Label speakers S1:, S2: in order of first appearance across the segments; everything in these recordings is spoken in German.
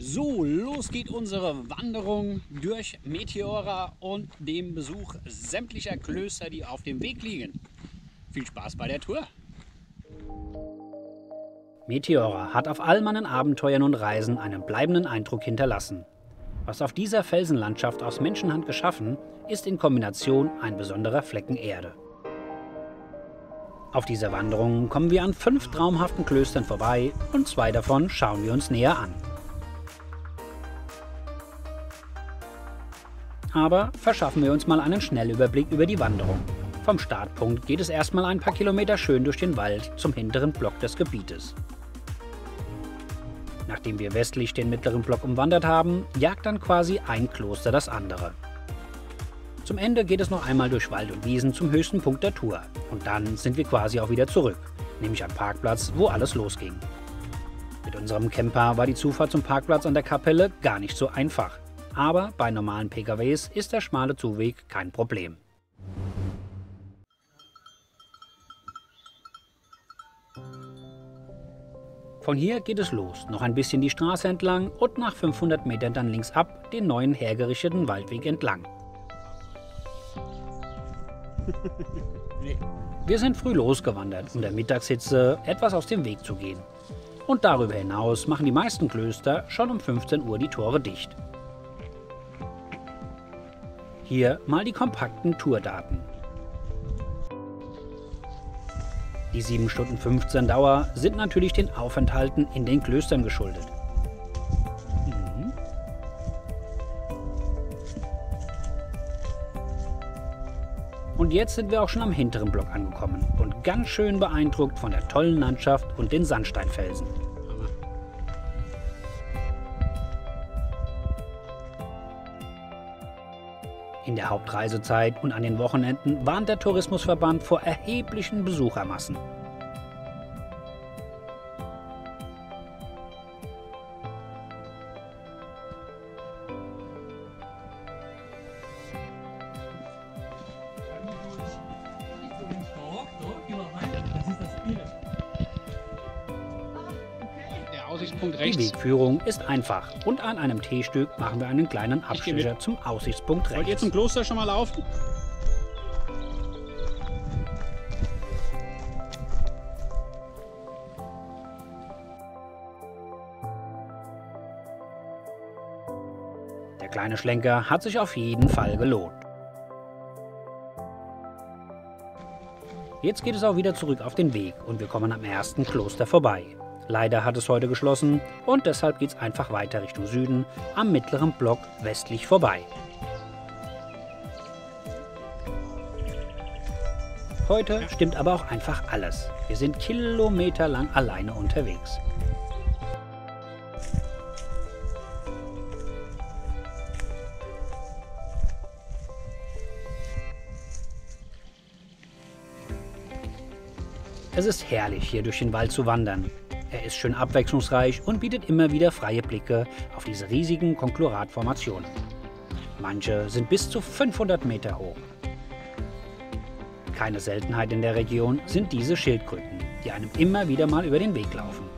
S1: So, los geht unsere Wanderung durch Meteora und dem Besuch sämtlicher Klöster, die auf dem Weg liegen. Viel Spaß bei der Tour! Meteora hat auf all meinen Abenteuern und Reisen einen bleibenden Eindruck hinterlassen. Was auf dieser Felsenlandschaft aus Menschenhand geschaffen, ist in Kombination ein besonderer Flecken Erde. Auf dieser Wanderung kommen wir an 5 traumhaften Klöstern vorbei und 2 davon schauen wir uns näher an. Aber verschaffen wir uns mal einen Schnellüberblick über die Wanderung. Vom Startpunkt geht es erstmal ein paar Kilometer schön durch den Wald zum hinteren Block des Gebietes. Nachdem wir westlich den mittleren Block umwandert haben, jagt dann quasi ein Kloster das andere. Zum Ende geht es noch einmal durch Wald und Wiesen zum höchsten Punkt der Tour. Und dann sind wir quasi auch wieder zurück, nämlich am Parkplatz, wo alles losging. Mit unserem Camper war die Zufahrt zum Parkplatz an der Kapelle gar nicht so einfach. Aber bei normalen PKWs ist der schmale Zuweg kein Problem. Von hier geht es los, noch ein bisschen die Straße entlang und nach 500 Metern dann links ab den neuen hergerichteten Waldweg entlang. Wir sind früh losgewandert, um der Mittagshitze etwas aus dem Weg zu gehen. Und darüber hinaus machen die meisten Klöster schon um 15 Uhr die Tore dicht. Hier mal die kompakten Tourdaten. Die 7 Stunden 15 Dauer sind natürlich den Aufenthalten in den Klöstern geschuldet. Und jetzt sind wir auch schon am hinteren Block angekommen und ganz schön beeindruckt von der tollen Landschaft und den Sandsteinfelsen. In der Hauptreisezeit und an den Wochenenden warnt der Tourismusverband vor erheblichen Besuchermassen. Die Wegführung ist einfach und an einem T-Stück machen wir einen kleinen Abstecher zum Aussichtspunkt rechts.
S2: Wollt ihr zum Kloster schon mal laufen?
S1: Der kleine Schlenker hat sich auf jeden Fall gelohnt. Jetzt geht es auch wieder zurück auf den Weg und wir kommen am ersten Kloster vorbei. Leider hat es heute geschlossen und deshalb geht es einfach weiter Richtung Süden am mittleren Block westlich vorbei. Heute stimmt aber auch einfach alles. Wir sind kilometerlang alleine unterwegs. Es ist herrlich, hier durch den Wald zu wandern. Er ist schön abwechslungsreich und bietet immer wieder freie Blicke auf diese riesigen Konchloratformationen. Manche sind bis zu 500 Meter hoch. Keine Seltenheit in der Region sind diese Schildkröten, die einem immer wieder mal über den Weg laufen.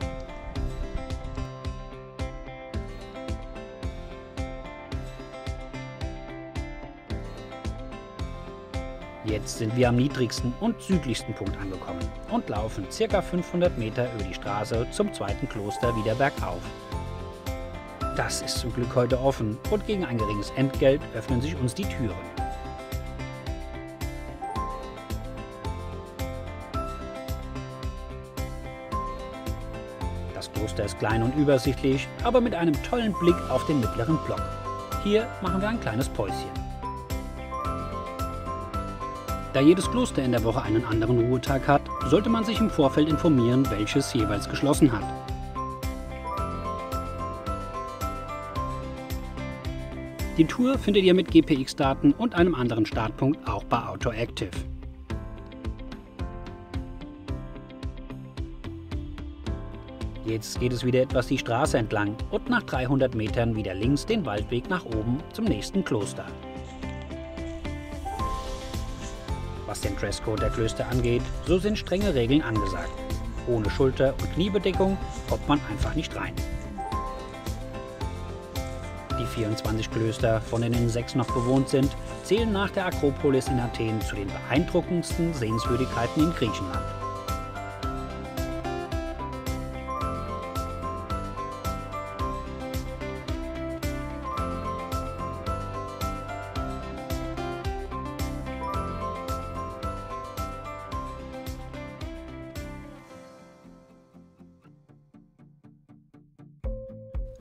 S1: Jetzt sind wir am niedrigsten und südlichsten Punkt angekommen und laufen ca. 500 Meter über die Straße zum zweiten Kloster wieder bergauf. Das ist zum Glück heute offen und gegen ein geringes Entgelt öffnen sich uns die Türen. Das Kloster ist klein und übersichtlich, aber mit einem tollen Blick auf den mittleren Block. Hier machen wir ein kleines Päuschen. Da jedes Kloster in der Woche einen anderen Ruhetag hat, sollte man sich im Vorfeld informieren, welches jeweils geschlossen hat. Die Tour findet ihr mit GPX-Daten und einem anderen Startpunkt auch bei AutoActive. Jetzt geht es wieder etwas die Straße entlang und nach 300 Metern wieder links den Waldweg nach oben zum nächsten Kloster. Was den Dresscode der Klöster angeht, so sind strenge Regeln angesagt. Ohne Schulter- und Kniebedeckung kommt man einfach nicht rein. Die 24 Klöster, von denen 6 noch bewohnt sind, zählen nach der Akropolis in Athen zu den beeindruckendsten Sehenswürdigkeiten in Griechenland.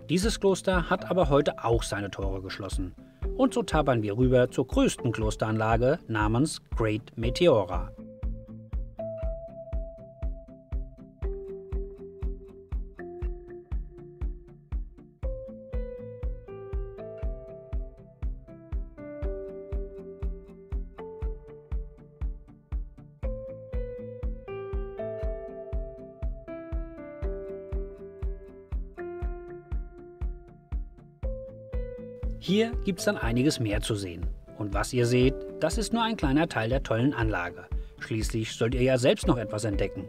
S1: Dieses Kloster hat aber heute auch seine Tore geschlossen. Und so tappern wir rüber zur größten Klosteranlage namens Great Meteora. Hier gibt es dann einiges mehr zu sehen. Und was ihr seht, das ist nur ein kleiner Teil der tollen Anlage. Schließlich sollt ihr ja selbst noch etwas entdecken.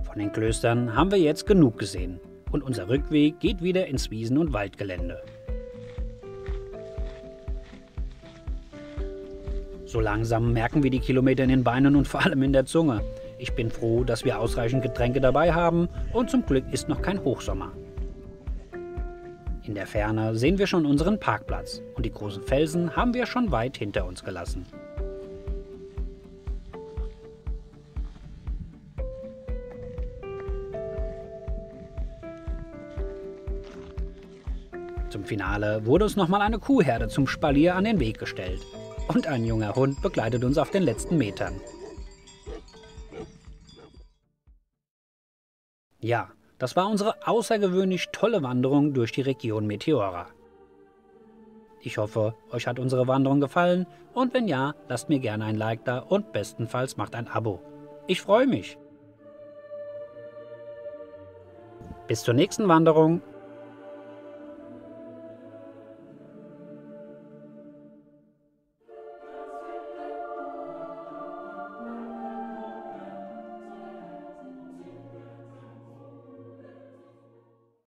S1: Von den Klöstern haben wir jetzt genug gesehen. Und unser Rückweg geht wieder ins Wiesen- und Waldgelände. So langsam merken wir die Kilometer in den Beinen und vor allem in der Zunge. Ich bin froh, dass wir ausreichend Getränke dabei haben und zum Glück ist noch kein Hochsommer. In der Ferne sehen wir schon unseren Parkplatz und die großen Felsen haben wir schon weit hinter uns gelassen. Zum Finale wurde uns nochmal eine Kuhherde zum Spalier an den Weg gestellt. Und ein junger Hund begleitet uns auf den letzten Metern. Ja, das war unsere außergewöhnlich tolle Wanderung durch die Region Meteora. Ich hoffe, euch hat unsere Wanderung gefallen und wenn ja, lasst mir gerne ein Like da und bestenfalls macht ein Abo. Ich freue mich. Bis zur nächsten Wanderung.